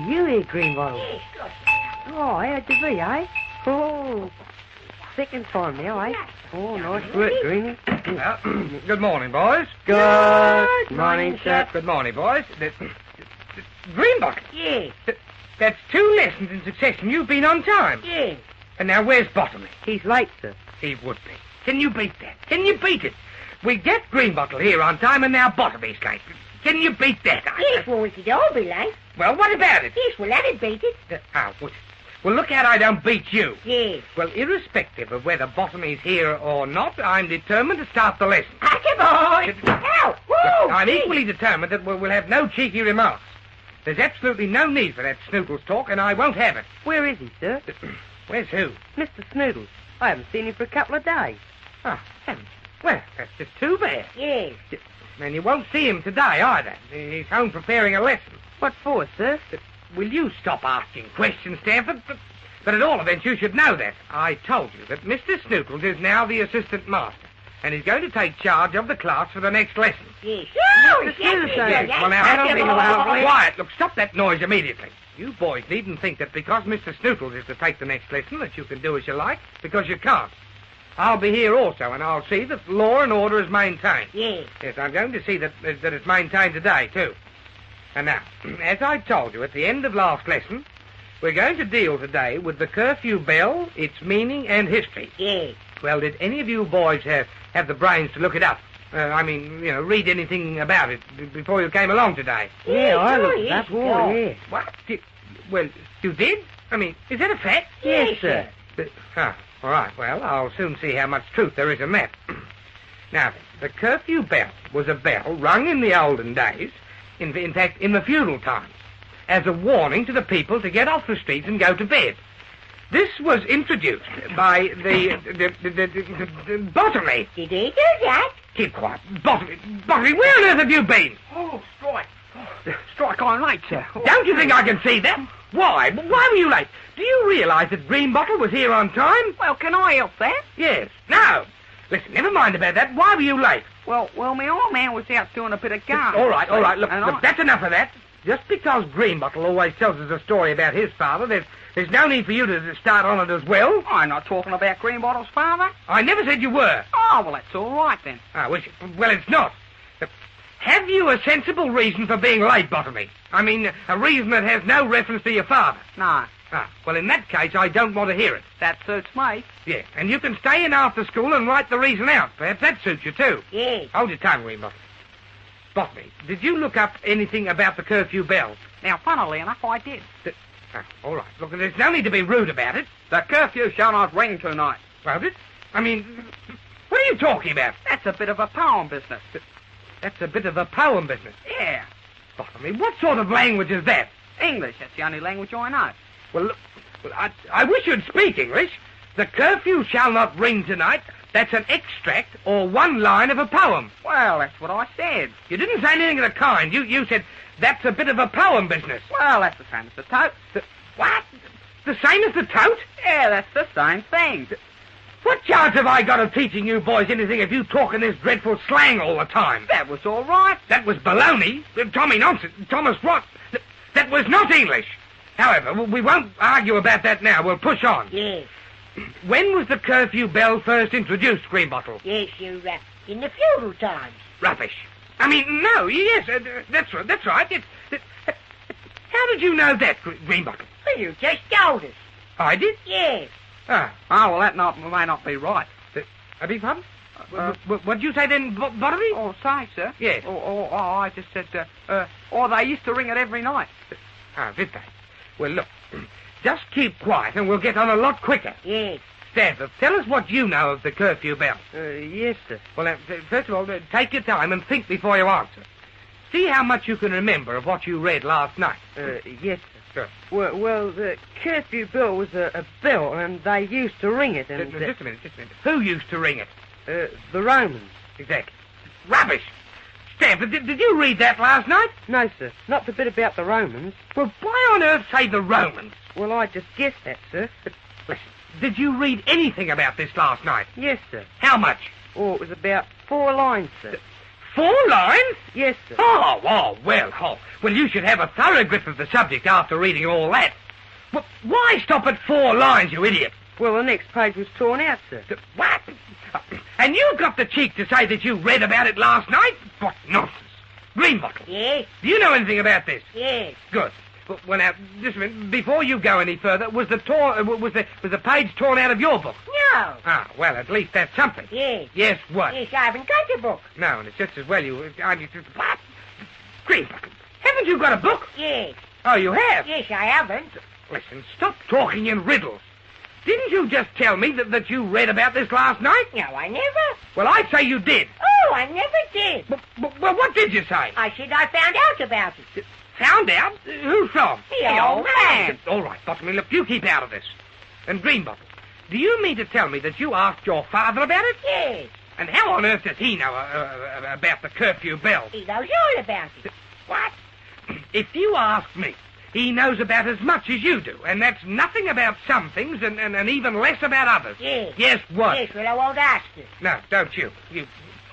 you here, Greenbottle? Yes, gosh. Oh, how'd you be, eh? Oh, second time now, eh? Oh, nice work, Greenie. Well, good morning, boys. Good morning, sir. Good morning, boys. Greenbottle. Yes, That's 2 lessons in succession. You've been on time. yes. And now where's Bottomley? He's late, sir. He would be. Can you beat that? Can you beat it? We get Greenbottle here on time and now Bottomley's late. Can you beat that? Yes, well, we could all be late. Well, what about it? Yes, well, that'd beat it. Well, look out I don't beat you. Yes. Well, irrespective of whether Bottomley's here or not, I'm determined to start the lesson. Atta boy! Ow! Woo! I'm equally determined that we'll have no cheeky remarks. There's absolutely no need for that Snoodles talk, and I won't have it. Where is he, sir? Where's who? Mr. Snoodles. I haven't seen him for a couple of days. Oh, heavens. Well, that's just too bad. Yes. And you won't see him today, either. He's home preparing a lesson. What for, sir? Will you stop asking questions, Stanford? But at all events, you should know that. I told you that Mr. Snoodles is now the assistant master, and he's going to take charge of the class for the next lesson. Yes. Mr. Snoodles, sir. Well, now, Atta boy. quiet. Look, stop that noise immediately. You boys needn't think that because Mr. Snoodles is to take the next lesson that you can do as you like, because you can't. I'll be here also, and I'll see that law and order is maintained. Yes. Yes, I'm going to see that it's maintained today, too. And now, as I told you at the end of last lesson, we're going to deal today with the curfew bell, its meaning and history. Yes. Well, did any of you boys have the brains to look it up? Read anything about it before you came along today? Yeah, I sure, looked it yes, up. Oh, yeah. What? You did? I mean, is that a fact? Yes, sir. All right. Well, I'll soon see how much truth there is in that. Now, the curfew bell was a bell rung in the olden days, in fact, in the feudal times, as a warning to the people to get off the streets and go to bed. This was introduced by the Bottomley. Did he do that? Keep quiet. Bottomley, where on earth have you been? Oh, strike. Strike on late, sir. Don't you think I can see that? Why? Why were you late? Do you realise that Greenbottle was here on time? Well, can I help that? Yes. No. Listen, never mind about that. Why were you late? Well, my old man was out doing a bit of gardening. All right. Look, And that's enough of that. Just because Greenbottle always tells us a story about his father, there's no need for you to start on it as well. I'm not talking about Greenbottle's father. I never said you were. Oh, well, that's all right, then. Well, it's not. Have you a sensible reason for being late, Bottomley? I mean, a reason that has no reference to your father. No, Well, in that case, I don't want to hear it. that suits me. Yeah, and you can stay in after school and write the reason out. Perhaps that suits you, too. Yes. Hold your tongue, Greenbottle. Bottomley, did you look up anything about the curfew bell? Now, funnily enough, I did. All right. Look, there's no need to be rude about it. The curfew shall not ring tonight. Won't it? I mean, what are you talking about? That's a bit of a poem business. That's a bit of a poem business. Yeah. Bottomley, what sort of language is that? English, that's the only language I know. Well, look, I wish you'd speak English. The curfew shall not ring tonight. That's an extract or one line of a poem. Well, that's what I said. You didn't say anything of the kind. You said that's a bit of a poem business. Well, that's the same as the tote. What? The same as the tote? Yeah, that's the same thing. What chance have I got of teaching you boys anything if you talk in this dreadful slang all the time? That was all right. That was baloney. Tommy nonsense. Thomas Rot. That was not English. However, we won't argue about that now. We'll push on. Yes. When was the curfew bell first introduced, Greenbottle? Yes, in the feudal times. Rubbish. I mean, no, yes, that's right. How did you know that, Greenbottle? Well, you just told us. I did? Yes. Well, that may not be right. I beg pardon? What did you say then, Bottomley? Oh, say, sir. Yes. I just said, they used to ring it every night. Did they? Well, look, just keep quiet and we'll get on a lot quicker. Yes. Stanford, tell us what you know of the curfew bell. Yes, sir. Well, now, first of all, take your time and think before you answer. See how much you can remember of what you read last night. Yes, sir. Sure. Well, the curfew bell was a bell, and they used to ring it. And just a minute. Who used to ring it? the Romans. Exactly. Rubbish! Stanford, did you read that last night? No, sir. Not the bit about the Romans. Well, why on earth say the Romans? Well, I just guessed that, sir. But listen, did you read anything about this last night? yes, sir. How much? Oh, it was about 4 lines, sir. 4 lines? Yes, sir. Well, you should have a thorough grip of the subject after reading all that. Well, why stop at 4 lines, you idiot? Well, the next page was torn out, sir. What? And you got the cheek to say that you read about it last night? What nonsense. Greenbottle. Yes, Do you know anything about this? yes. Good. Well, now, just a minute. Before you go any further, was the page torn out of your book? No. Ah, well, at least that's something. Yes. Yes, what? Yes, I haven't got the book. No, and it's just as well you... what? Greenbottle, haven't you got a book? Yes. Oh, you have? Yes, I haven't. Listen, stop talking in riddles. Didn't you just tell me that you read about this last night? No, I never. Well, I'd say you did. Oh, I never did. Well, what did you say? I said I found out about it. Found out? Who from? The old man. All right, Bottomley, look, you keep out of this. And Greenbottle, do you mean to tell me that you asked your father about it? Yes. And how on earth does he know about the curfew bell? He knows all about it. What? If you ask me, he knows about as much as you do, and that's nothing about some things and even less about others. Yes. Yes, what? Yes, well, I won't ask it. No, don't you.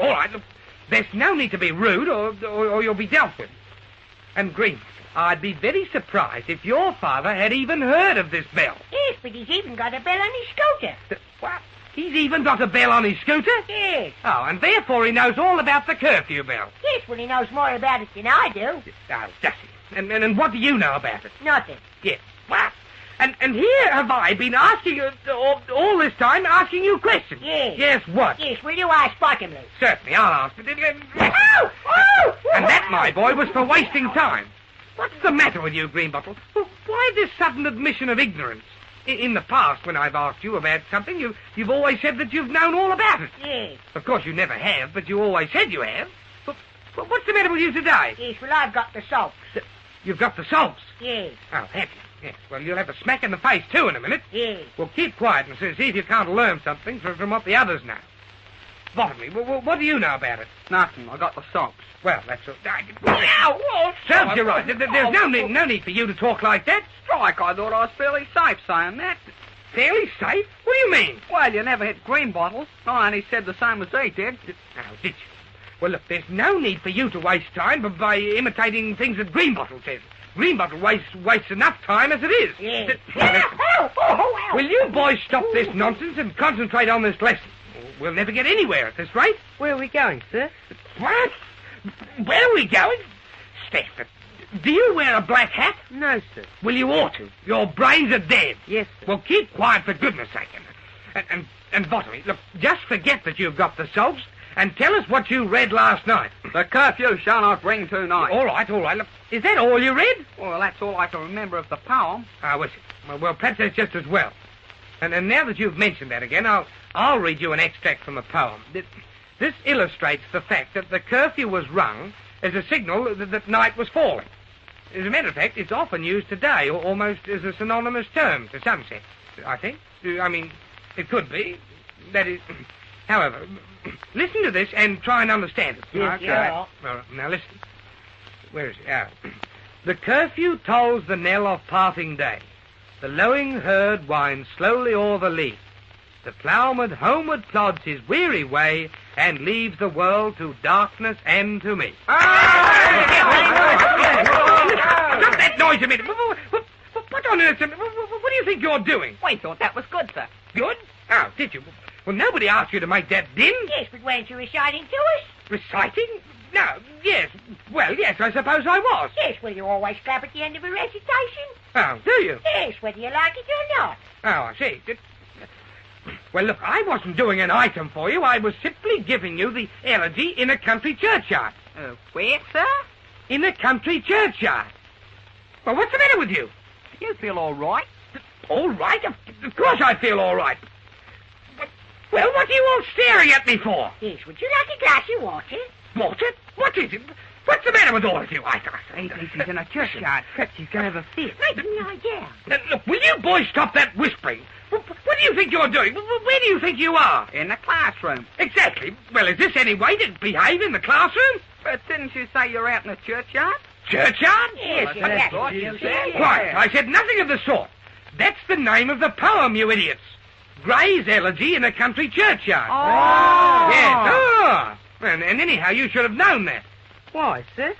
All right, look, there's no need to be rude or you'll be dealt with. And Green, I'd be very surprised if your father had even heard of this bell. Yes, but he's even got a bell on his scooter. What? He's even got a bell on his scooter? Yes. Oh, and therefore he knows all about the curfew bell. Yes, well, he knows more about it than I do. Oh, does he? And what do you know about it? Nothing. Yes. What? And here have I been asking you, all this time, asking you questions. Yes. Yes, what? Yes, will you ask Bottomley? Certainly, I'll ask. Oh! Oh! And that, my boy, was for wasting time. What's the matter with you, Greenbottle? Why this sudden admission of ignorance? In the past, when I've asked you about something, you've always said that you've known all about it. Yes. Of course, you never have, but you always said you have. But what's the matter with you today? Yes, well, I've got the salts. You've got the salts. Yes. Oh, have you? Yes. Well, you'll have a smack in the face, too, in a minute. Yes. Well, keep quiet and see if you can't learn something from what the others know. Bottomley, what do you know about it? Nothing. I got the socks. Well, that's all. Ow! Serves you right. There's no need for you to talk like that. Strike, I thought I was fairly safe saying that. Fairly safe? What do you mean? Well, you never hit Greenbottle. I only said the same as he did. Oh, did you? Well, look, there's no need for you to waste time by imitating things that Greenbottle says. Greenbottle wastes enough time as it is. Yes. Will you boys stop this nonsense and concentrate on this lesson? We'll never get anywhere at this rate. Where are we going, sir? What? Where are we going? Stephen, do you wear a black hat? No, sir. Well, you ought to. Your brains are dead. Yes, sir. Well, keep quiet for goodness sake. And Bottomley, look, just forget that you've got the salts and tell us what you read last night. The curfew shall not ring tonight. All right. Look, is that all you read? Well, that's all I can remember of the poem. Oh, is it? Well, perhaps that's just as well. And now that you've mentioned that again, I'll read you an extract from a poem. This illustrates the fact that the curfew was rung as a signal that night was falling. As a matter of fact, it's often used today, almost as a synonymous term to sunset, I think. I mean, it could be. That is... However, listen to this and try and understand it. Yes, Okay. yeah. Well, now listen. Where is it? The curfew tolls the knell of parting day. The lowing herd winds slowly o'er the lea. The ploughman homeward plods his weary way and leaves the world to darkness and to me. Stop that noise a minute. What on earth? What do you think you're doing? We thought that was good, sir. Good? Oh, did you? Well, nobody asked you to make that din. Yes, but weren't you reciting to us? Reciting? No, yes. Well, yes, I suppose I was. Yes, well, you always clap at the end of a recitation. Oh, do you? Yes, whether you like it or not. Oh, I see. Well, look, I wasn't doing an item for you. I was simply giving you the elegy in a country churchyard. Where, sir? In a country churchyard. Well, what's the matter with you? You feel all right? All right? Of course I feel all right. Well, what are you all staring at me for? Yes, would you like a glass of water? Water? What is it? What's the matter with all of you? I He thinks he's in a churchyard. Perhaps he's going to have a fit. I didn't idea. Look, will you boys stop that whispering? What do you think you're doing? Where do you think you are? In the classroom. Exactly. Well, is this any way to behave in the classroom? But didn't you say you're out in the churchyard? Churchyard? Yes, that's what what you you said. said. Quiet. I said nothing of the sort. That's the name of the poem, you idiots. Gray's Elegy in a Country Churchyard. Oh! Yes. Oh! And and anyhow you should have known that. Why, sir?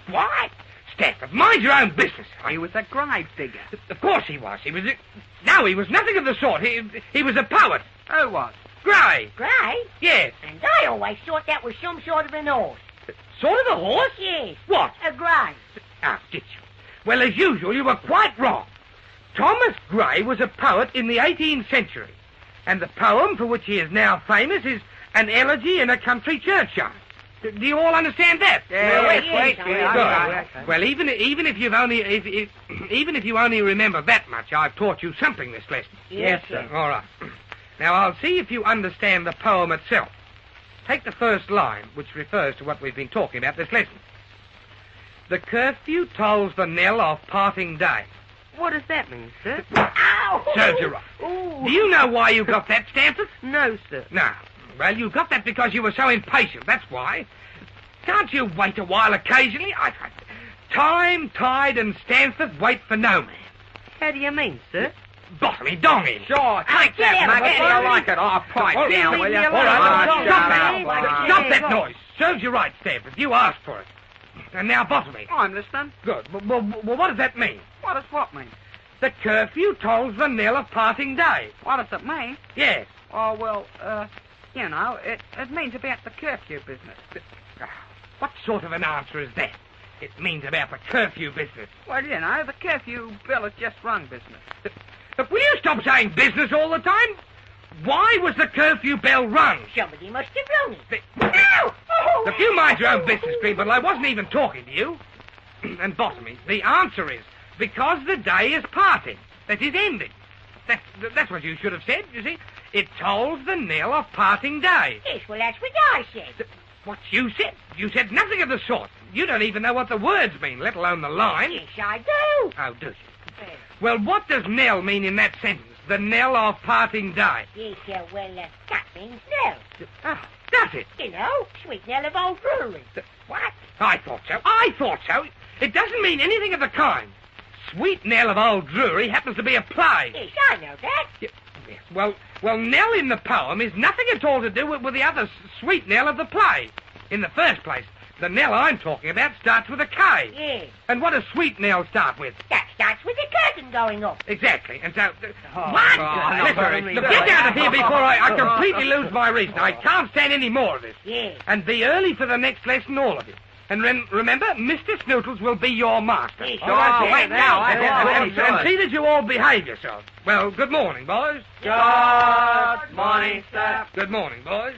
What? Stanford, mind your own business. He was a grave digger. Of course he was. No, he was nothing of the sort. He was a poet. Who was? Gray. Gray? Yes. And I always thought that was some sort of an horse. Sort of a horse? Yes. What? A grey. Ah, did you? Well, as usual, you were quite wrong. Thomas Gray was a poet in the 18th century, and the poem for which he is now famous is An Elegy in a Country Churchyard. Do you all understand that? Good. Well, even if you've only even if you only remember that much, I've taught you something this lesson. Yes, sir. All right. Now I'll see if you understand the poem itself. Take the first line, which refers to what we've been talking about this lesson. The curfew tolls the knell of parting day. What does that mean, sir? Ow! Serves you right. Ooh. Do you know why you got that, Stanford? No, sir. No. Well, you got that because you were so impatient, that's why. Can't you wait a while occasionally? Time, Tide, and Stanford wait for no man. How do you mean, sir? Botany dong him. Sure, take that, him, Muggy. get You him. like it? Oh, pipe down, will you? All right, Oh, stop shut that. up. Stop that noise. Serves you right, Stanford. You asked for it. And now Botany. I'm listening. Good. Well, what does that mean? What does what mean? The curfew tolls the knell of parting day. What does it mean? Yes. Oh, well, you know, it means about the curfew business. What sort of an answer is that? It means about the curfew business. Well, you know, the curfew bill has just run business. But will you stop saying business all the time? Why was the curfew bell rung? Somebody must have rung it. Ow! Look, you mind your own business, Greenwood. I wasn't even talking to you. And Botany, the answer is because the day is parting. That is ending. That's what you should have said, you see. It tolls the knell of parting day. Yes, well, that's what I said. What you said? You said nothing of the sort. You don't even know what the words mean, let alone the line. Yes, I do. Oh, do you? Well, what does knell mean in that sentence? The knell of parting day. Yes, that means Nell. Oh, does it? You know, sweet Nell of Old Brewery. What? I thought so. It doesn't mean anything of the kind. Sweet Nell of Old Drury happens to be a play. Yes, I know that. Yes. Well, Nell in the poem is nothing at all to do with the other Sweet Nell of the play. In the first place, the Nell I'm talking about starts with a K. Yes. And what does Sweet Nell start with? That starts with the curtain going up. Exactly. And so... What? Listen, look, get out of here before I completely lose my reason. I can't stand any more of this. Yes. And be early for the next lesson, all of you. And remember, Mr. Snootles will be your master. Yes, wait now. And see that you all behave yourselves. Well, good morning, boys. Good morning, sir. Good morning, boys.